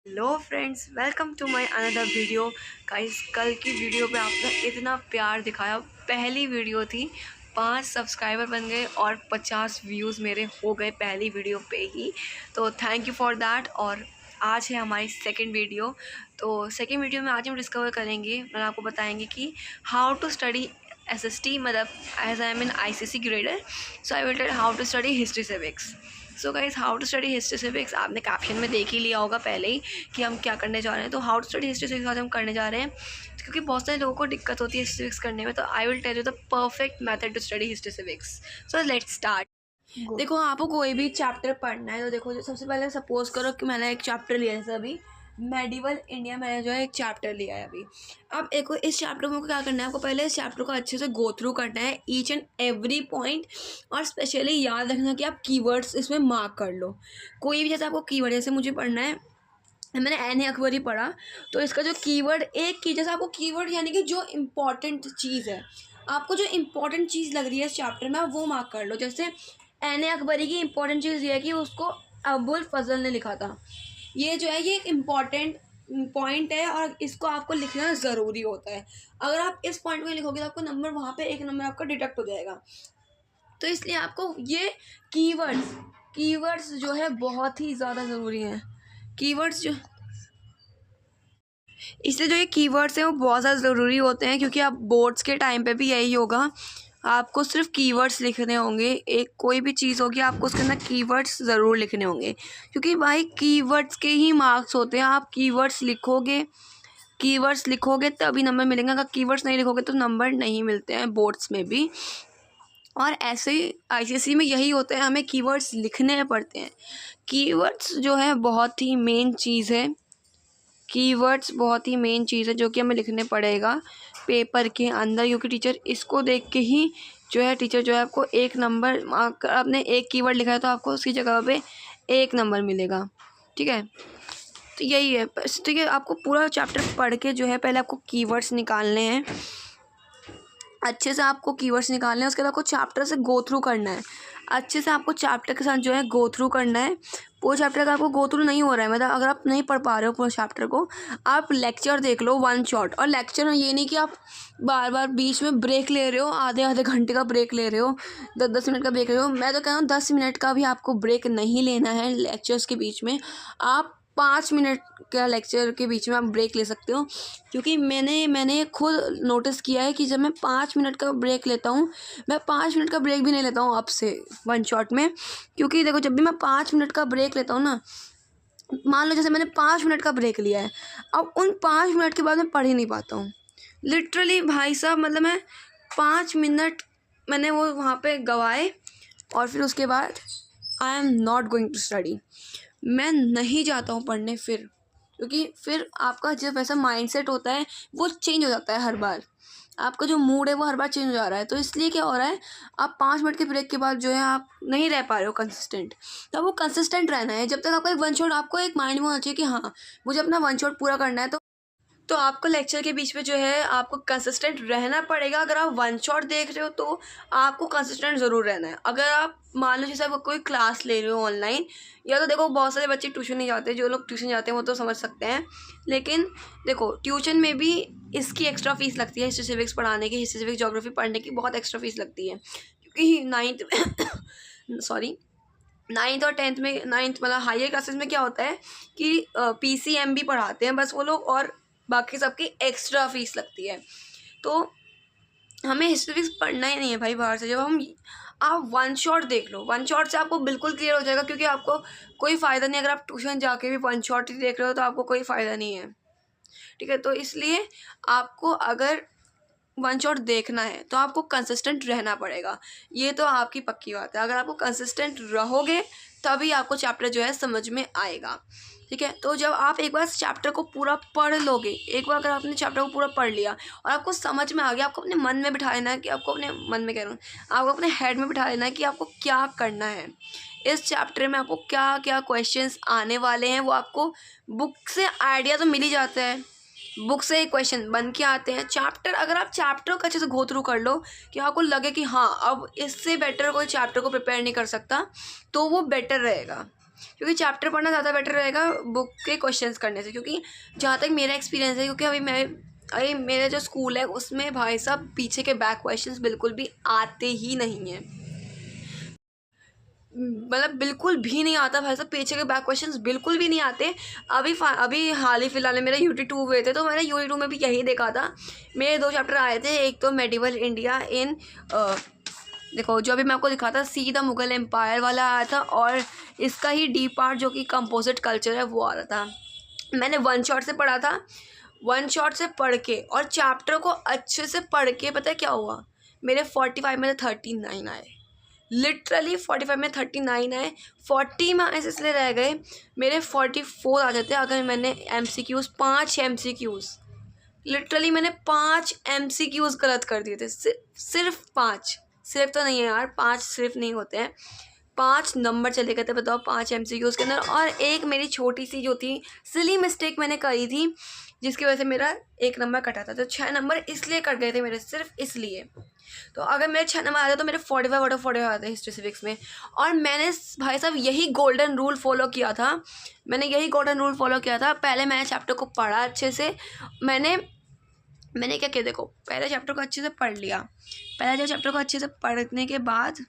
Hello friends, welcome to my another video. Guys, कल की video पे आपने इतना प्यार दिखाया। पहली वीडियो थी, 5 सब्सक्राइबर बन गए और 50 व्यूज़ मेरे हो गए पहली वीडियो पे ही। तो थैंक यू फॉर दैट। और आज है हमारी सेकंड वीडियो। तो सेकंड वीडियो में आज हम डिस्कवर करेंगे, मतलब आपको बताएंगे कि हाउ टू स्टडी SST, मतलब as I am in ICC grader, so I will tell how to study history civics. So guys, how to study history civics आपने कैप्शन में देख ही लिया होगा पहले ही कि हम क्या करने जा रहे हैं। तो how to study history civics आज हम करने जा रहे हैं, क्योंकि बहुत सारे लोगों को दिक्कत होती है हिस्ट्री सिविक्स करने में। तो I will tell you the perfect method to study history civics. So let's start. देखो, आपको कोई भी चैप्टर पढ़ना है तो देखो, सबसे पहले सपोज करो कि मैंने एक चैप्टर लिया है, जैसे अभी मेडिवल इंडिया मैंने जो है एक चैप्टर लिया है अभी। अब एक इस चैप्टर में क्या करना है, आपको पहले इस चैप्टर को अच्छे से गो थ्रू करना है, ईच एंड एवरी पॉइंट। और स्पेशली याद रखना कि आप कीवर्ड्स इसमें मार्क कर लो। कोई भी, जैसे आपको कीवर्ड, जैसे मुझे पढ़ना है, मैंने एन अकबरी पढ़ा, तो इसका जो कीवर्ड एक की, जैसे आपको कीवर्ड यानी कि जो इम्पॉर्टेंट चीज़ है, आपको जो इम्पॉर्टेंट चीज़ लग रही है इस चैप्टर में, आप वो मार्क कर लो। जैसे एन अकबरी की इम्पॉर्टेंट चीज़ ये है कि उसको अबुल फजल ने लिखा था। ये जो है, ये एक इम्पॉर्टेंट पॉइंट है और इसको आपको लिखना ज़रूरी होता है। अगर आप इस पॉइंट में लिखोगे तो आपको नंबर, वहाँ पे एक नंबर आपका डिडक्ट हो जाएगा। तो इसलिए आपको ये कीवर्ड्स जो है बहुत ही ज़्यादा ज़रूरी हैं। कीवर्ड्स जो, इसलिए जो ये कीवर्ड्स हैं वो बहुत ज़्यादा ज़रूरी होते हैं, क्योंकि आप बोर्ड्स के टाइम पे भी यही होगा, आपको सिर्फ कीवर्ड्स लिखने होंगे। एक कोई भी चीज़ होगी, आपको उसके अंदर कीवर्ड्स ज़रूर लिखने होंगे, क्योंकि भाई कीवर्ड्स के ही मार्क्स होते हैं। आप कीवर्ड्स लिखोगे तभी नंबर मिलेंगे। अगर कीवर्ड्स नहीं लिखोगे तो नंबर नहीं मिलते हैं बोर्ड्स में भी। और ऐसे ही ICSE में यही होता है, हमें कीवर्ड्स लिखने पड़ते हैं। कीवर्ड्स जो है बहुत ही मेन चीज़ है। कीवर्ड्स बहुत ही मेन चीज़ है जो कि हमें लिखने पड़ेगा पेपर के अंदर, क्योंकि टीचर इसको देख के ही जो है, टीचर जो है आपको एक नंबर, आपने एक कीवर्ड लिखा है तो आपको उसकी जगह पे एक नंबर मिलेगा। ठीक है, तो यही है। ठीक है, आपको पूरा चैप्टर पढ़ के जो है पहले आपको कीवर्ड्स निकालने हैं, अच्छे से आपको कीवर्ड्स निकालने हैं। उसके बाद आपको चैप्टर से गो थ्रू करना है, अच्छे से आपको चैप्टर के साथ जो है गो थ्रू करना है। पूरा चैप्टर अगर आपको गो थ्रू नहीं हो रहा है, मतलब अगर आप नहीं पढ़ पा रहे हो पूरा चैप्टर को, आप लेक्चर देख लो वन शॉट। और लेक्चर में ये नहीं कि आप बार बार बीच में ब्रेक ले रहे हो, आधे आधे घंटे का ब्रेक ले रहे हो, 10-10 मिनट का ब्रेक ले रहे हो। मैं तो कह रहा हूँ 10 मिनट का भी आपको ब्रेक नहीं लेना है लेक्चर्स के बीच में। आप 5 मिनट का लेक्चर के बीच में आप ब्रेक ले सकते हो, क्योंकि मैंने खुद नोटिस किया है कि जब मैं 5 मिनट का ब्रेक लेता हूँ, मैं 5 मिनट का ब्रेक भी नहीं लेता हूँ अब से वन शॉट में। क्योंकि देखो, जब भी मैं 5 मिनट का ब्रेक लेता हूँ ना, मान लो जैसे मैंने 5 मिनट का ब्रेक लिया है, अब उन 5 मिनट के बाद मैं पढ़ ही नहीं पाता हूँ लिटरली भाई साहब। मतलब मैं 5 मिनट मैंने वो वहाँ पे गवाए, और फिर उसके बाद I am not going to study, मैं नहीं जाता हूँ पढ़ने फिर। क्योंकि फिर आपका जब वैसा माइंडसेट होता है वो चेंज हो जाता है हर बार, आपका जो मूड है वो हर बार चेंज हो जा रहा है। तो इसलिए क्या हो रहा है, आप 5 मिनट के ब्रेक के बाद जो है आप नहीं रह पा रहे हो कंसिस्टेंट। तो वो कंसिस्टेंट रहना है, जब तक आपका एक वन शॉट, आपको एक माइंड में होना चाहिए कि हाँ, मुझे अपना वन शॉट पूरा करना है। तो आपको लेक्चर के बीच में जो है आपको कंसिस्टेंट रहना पड़ेगा। अगर आप वन शॉट देख रहे हो तो आपको कंसिस्टेंट ज़रूर रहना है। अगर आप मान लो जैसे आप कोई क्लास ले रहे हो ऑनलाइन, या तो देखो बहुत सारे बच्चे ट्यूशन नहीं जाते, जो लोग ट्यूशन जाते हैं वो तो समझ सकते हैं। लेकिन देखो, ट्यूशन में भी इसकी एक्स्ट्रा फीस लगती है, हिस्ट्री सिविक्स पढ़ाने की, हिस्ट्री सिविक्स ज्योग्राफी पढ़ने की बहुत एक्स्ट्रा फीस लगती है। क्योंकि नाइन्थ और टेंथ में, नाइन्थ मतलब हायर क्लासेस में क्या होता है कि PCMB पढ़ाते हैं बस वो लोग, और बाकी सबकी एक्स्ट्रा फीस लगती है। तो हमें हिस्ट्री पढ़ना ही नहीं है भाई बाहर से। जब आप वन शॉट देख लो, वन शॉट से आपको बिल्कुल क्लियर हो जाएगा, क्योंकि आपको कोई फ़ायदा नहीं। अगर आप ट्यूशन जाके भी वन शॉट ही देख रहे हो तो आपको कोई फ़ायदा नहीं है। ठीक है, तो इसलिए आपको अगर वन शॉट देखना है तो आपको कंसिस्टेंट रहना पड़ेगा। ये तो आपकी पक्की बात है। अगर आपको कंसिस्टेंट रहोगे तभी आपको चैप्टर जो है समझ में आएगा। ठीक है, तो जब आप एक बार चैप्टर को पूरा पढ़ लोगे, एक बार अगर आपने चैप्टर को पूरा पढ़ लिया और आपको समझ में आ गया, आपको अपने मन में बिठा लेना है कि आपको अपने मन में कह रहा हूँ, आपको अपने हेड में बिठा लेना है कि आपको क्या करना है इस चैप्टर में, आपको क्या क्या क्वेश्चंस आने वाले हैं। वो आपको बुक से आइडिया तो मिल ही जाता है, बुक से क्वेश्चन बन के आते हैं। चैप्टर, अगर आप चैप्टर को अच्छे से गो थ्रू कर लो कि आपको लगे कि हाँ अब इससे बेटर कोई चैप्टर को प्रिपेयर नहीं कर सकता, तो वो बेटर रहेगा। क्योंकि चैप्टर पढ़ना ज़्यादा बेटर रहेगा बुक के क्वेश्चंस करने से, क्योंकि जहाँ तक मेरा एक्सपीरियंस है, क्योंकि अभी मेरा जो स्कूल है उसमें भाई साहब पीछे के बैक क्वेश्चंस बिल्कुल भी आते ही नहीं हैं, मतलब बिल्कुल भी नहीं आता भाई साहब, पीछे के बैक क्वेश्चंस बिल्कुल भी नहीं आते। अभी हाल ही फिलहाल में मेरे यूटी 2 हुए थे, तो मैंने यूटी 2 में भी यही देखा था। मेरे 2 चैप्टर आए थे, एक तो मेडिवल इंडिया इन देखो जो अभी मैं आपको दिखा था सी द मुगल एम्पायर वाला आया था, और इसका ही डी पार्ट जो कि कंपोजिट कल्चर है वो आ रहा था। मैंने वन शॉट से पढ़ा था, वन शॉट से पढ़ के और चैप्टर को अच्छे से पढ़ के पता है क्या हुआ, मेरे 45 में 39 आए, लिटरली 45 में 39 आए। 40 मार्क्स इसलिए रह गए, मेरे 44 आ जाते अगर मैंने MCQs 5 MCQs, लिटरली मैंने 5 MCQs गलत कर दिए थे, सिर्फ 5, सिर्फ तो नहीं है यार, 5 सिर्फ नहीं होते हैं, 5 नंबर चले गए थे बताओ 5 MCQs के अंदर। और एक मेरी छोटी सी जो थी सिली मिस्टेक मैंने करी थी, जिसकी वजह से मेरा 1 नंबर कटा था, तो 6 नंबर इसलिए कट गए थे मेरे, सिर्फ इसलिए। तो अगर मेरे 6 नंबर आते तो मेरे 45 आउट ऑफ 45 आते हिस्ट्री सिविक्स में। और मैंने भाई साहब यही गोल्डन रूल फॉलो किया था, पहले मैंने चैप्टर को पढ़ा अच्छे से, मैंने क्या किया, देखो पहले चैप्टर को अच्छे से पढ़ लिया, पहले चैप्टर को अच्छे से पढ़ने के बाद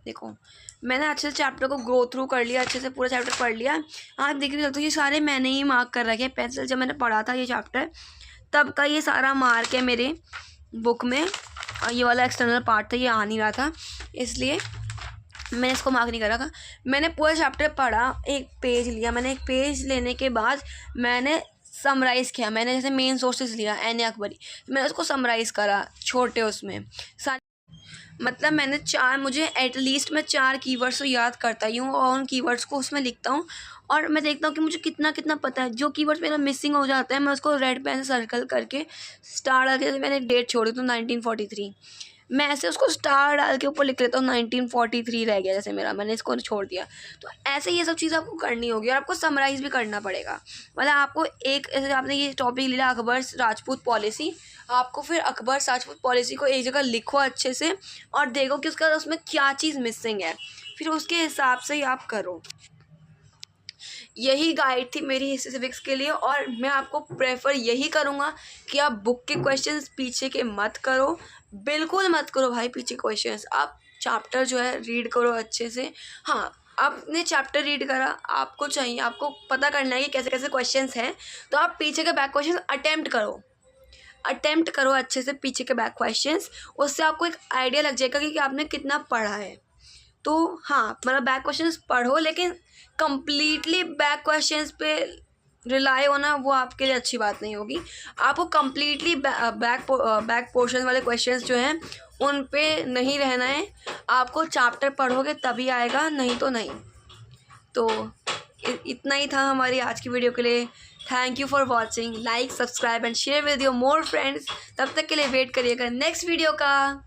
देखो मैंने अच्छे से चैप्टर को गो थ्रू कर लिया, अच्छे से पूरा चैप्टर पढ़ लिया। आप देख रहे हो तो ये सारे मैंने ही मार्क कर रखे हैं पेंसिल, जब मैंने पढ़ा था ये चैप्टर तब का ये सारा मार्क है मेरे बुक में, और ये वाला एक्सटर्नल पार्ट था ये आ नहीं रहा था, इसलिए मैंने इसको मार्क नहीं करा था। मैंने पूरा चैप्टर पढ़ा, एक पेज लिया, मैंने एक पेज लेने के बाद मैंने समराइज़ किया, मैंने जैसे मेन सोर्सेज लिया एन अकबरी, मैंने उसको समराइज़ करा छोटे उसमें सारे, मतलब मैंने मुझे एटलीस्ट मैं 4 कीवर्ड्स तो याद करता ही हूँ, और उन कीवर्ड्स को उसमें लिखता हूँ, और मैं देखता हूँ कि मुझे कितना कितना पता है। जो कीवर्ड्स मेरा मिसिंग हो जाता है मैं उसको रेड पेन से सर्कल करके स्टार डाल के, मैंने डेट छोड़ी तो 1943, मैं ऐसे उसको स्टार डाल के ऊपर लिख लेता हूँ 1943 रह गया जैसे मेरा, मैंने इसको छोड़ दिया। तो ऐसे ये सब चीज़ आपको करनी होगी, और आपको समराइज़ भी करना पड़ेगा, मतलब आपको एक ऐसे आपने ये टॉपिक लिया अकबर राजपूत पॉलिसी, आपको फिर अकबर राजपूत पॉलिसी को एक जगह लिखो अच्छे से और देखो कि उसमें क्या चीज़ मिसिंग है, फिर उसके हिसाब से ही आप करो। यही गाइड थी मेरी हिस्ट्री सिविक्स के लिए, और मैं आपको प्रेफर यही करूँगा कि आप बुक के क्वेश्चंस पीछे के मत करो, बिल्कुल मत करो भाई पीछे क्वेश्चंस, आप चैप्टर जो है रीड करो अच्छे से। हाँ, आपने चैप्टर रीड करा, आपको चाहिए, आपको पता करना है कि कैसे कैसे क्वेश्चंस हैं, तो आप पीछे के बैक क्वेश्चन अटेम्प्ट करो अच्छे से, पीछे के बैक क्वेश्चंस, उससे आपको एक आइडिया लग जाएगा कि आपने कितना पढ़ा है। तो हाँ, मतलब बैक क्वेश्चंस पढ़ो, लेकिन कंप्लीटली बैक क्वेश्चंस पे रिलाई होना वो आपके लिए अच्छी बात नहीं होगी। आपको कंप्लीटली बैक पोर्शन वाले क्वेश्चंस जो हैं उन पे नहीं रहना है, आपको चैप्टर पढ़ोगे तभी आएगा, नहीं तो नहीं। तो इतना ही था हमारी आज की वीडियो के लिए। Thank you for watching, like subscribe and share with your more friends. तब तक के लिए वेट करिएगा नेक्स्ट वीडियो का।